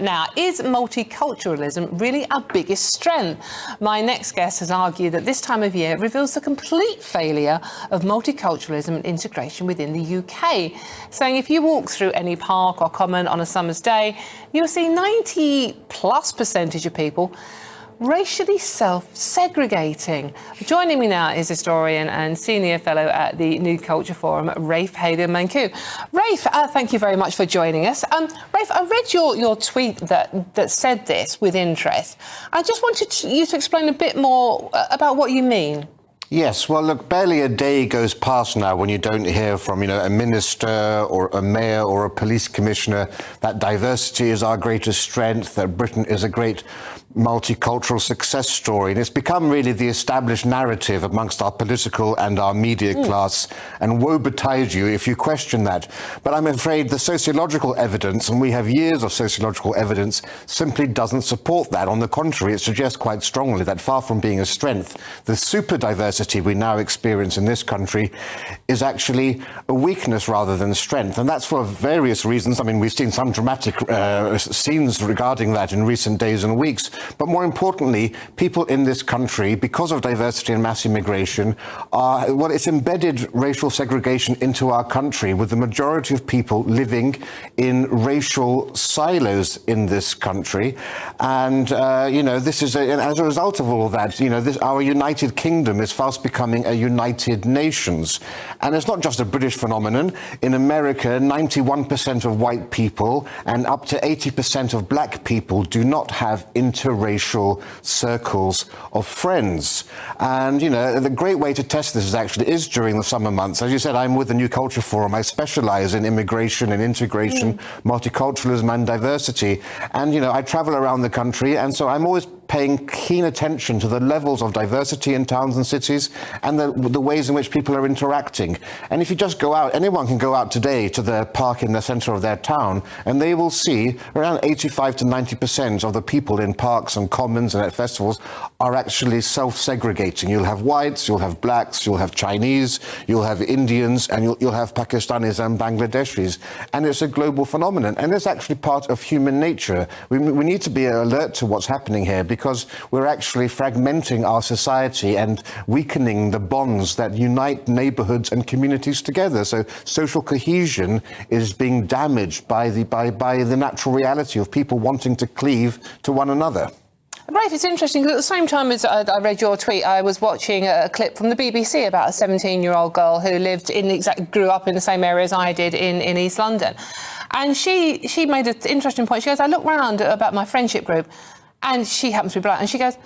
Now, is multiculturalism really our biggest strength? My next guest has argued that this time of year reveals the complete failure of multiculturalism and integration within the UK, saying if you walk through any park or common on a summer's day, you'll see 90+% of people racially self-segregating. Joining me now is historian and senior fellow at the New Culture Forum, Rafe Heydel-Mankoo. Rafe, thank you very much for joining us. Rafe, I read your tweet that said this with interest. I just wanted you to explain a bit more about what you mean. Yes, well, look, barely a day goes past now when you don't hear from, a minister or a mayor or a police commissioner that diversity is our greatest strength, that Britain is a great multicultural success story. And it's become really the established narrative amongst our political and our media class. And woe betide you if you question that. But I'm afraid the sociological evidence, and we have years of sociological evidence, simply doesn't support that. On the contrary, it suggests quite strongly that far from being a strength, the super diversity we now experience in this country is actually a weakness rather than strength. And that's for various reasons. I mean, we've seen some dramatic scenes regarding that in recent days and weeks. But more importantly, people in this country, because of diversity and mass immigration, it's embedded racial segregation into our country, with the majority of people living in racial silos in this country. And, this is, as a result of all of that, our United Kingdom is fast becoming a United Nations. And it's not just a British phenomenon. In America, 91% of white people and up to 80% of black people do not have interracial circles of friends. And, the great way to test this is during the summer months. As you said, I'm with the New Culture Forum. I specialize in immigration and integration, multiculturalism and diversity. And, I travel around the country, and so I'm always paying keen attention to the levels of diversity in towns and cities and the ways in which people are interacting. And if you just go out, anyone can go out today to the park in the center of their town, and they will see around 85 to 90% of the people in parks and commons and at festivals are actually self-segregating. You'll have whites, you'll have blacks, you'll have Chinese, you'll have Indians, and you'll have Pakistanis and Bangladeshis. And it's a global phenomenon, and it's actually part of human nature. We need to be alert to what's happening here, because we're actually fragmenting our society and weakening the bonds that unite neighborhoods and communities together. So social cohesion is being damaged by the natural reality of people wanting to cleave to one another. Rafe, it's interesting because at the same time as I read your tweet, I was watching a clip from the BBC about a 17-year-old girl who grew up in the same area as I did in East London. And she made an interesting point. She goes, I look round about my friendship group, and she happens to be black, and she goes,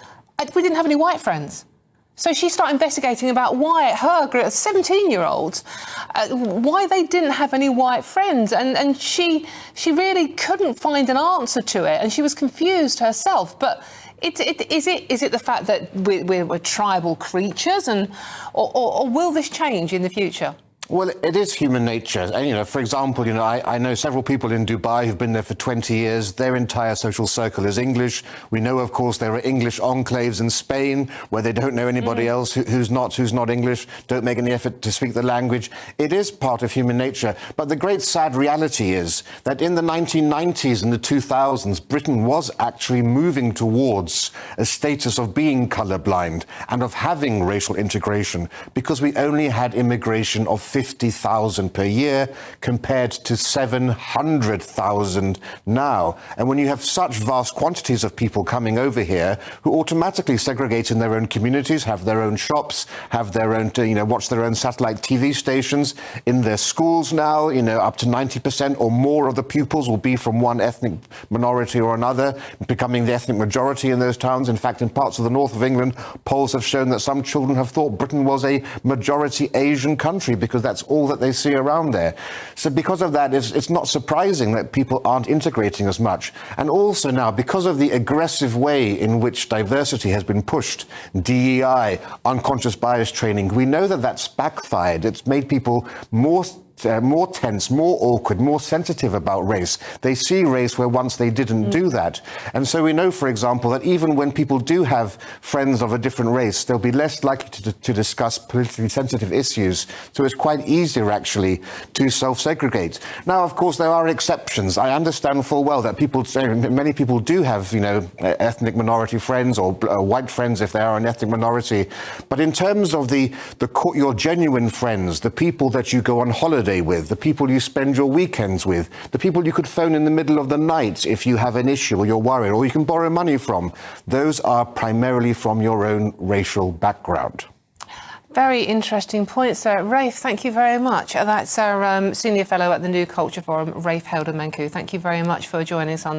we didn't have any white friends. So she started investigating about why her group of 17-year-olds, why they didn't have any white friends. And she really couldn't find an answer to it, and she was confused herself. But is it the fact that we're tribal creatures, or will this change in the future? Well, it is human nature. And, for example, I know several people in Dubai who've been there for 20 years. Their entire social circle is English. We know, of course, there are English enclaves in Spain where they don't know anybody else who's not English, don't make any effort to speak the language. It is part of human nature. But the great sad reality is that in the 1990s and the 2000s, Britain was actually moving towards a status of being colorblind and of having racial integration, because we only had immigration of 50,000 per year compared to 700,000 now. And when you have such vast quantities of people coming over here who automatically segregate in their own communities, have their own shops, have their own, watch their own satellite TV stations, in their schools now, up to 90% or more of the pupils will be from one ethnic minority or another, becoming the ethnic majority in those towns. In fact, in parts of the north of England, polls have shown that some children have thought Britain was a majority Asian country because that's all that they see around there. So because of that, it's not surprising that people aren't integrating as much. And also now, because of the aggressive way in which diversity has been pushed, DEI, unconscious bias training, we know that that's backfired. It's made people more more tense, more awkward, more sensitive about race. They see race where once they didn't do that. And so we know, for example, that even when people do have friends of a different race, they'll be less likely to discuss politically sensitive issues. So it's quite easier, actually, to self-segregate. Now, of course, there are exceptions. I understand full well that many people do have, ethnic minority friends or white friends if they are an ethnic minority. But in terms of your genuine friends, the people that you go on holiday with, the people you spend your weekends with, the people you could phone in the middle of the night if you have an issue or you're worried, or you can borrow money from, those are primarily from your own racial background. Very interesting points there. Rafe, thank you very much. That's our Senior Fellow at the New Culture Forum, Rafe Heydel-Mankoo. Thank you very much for joining us on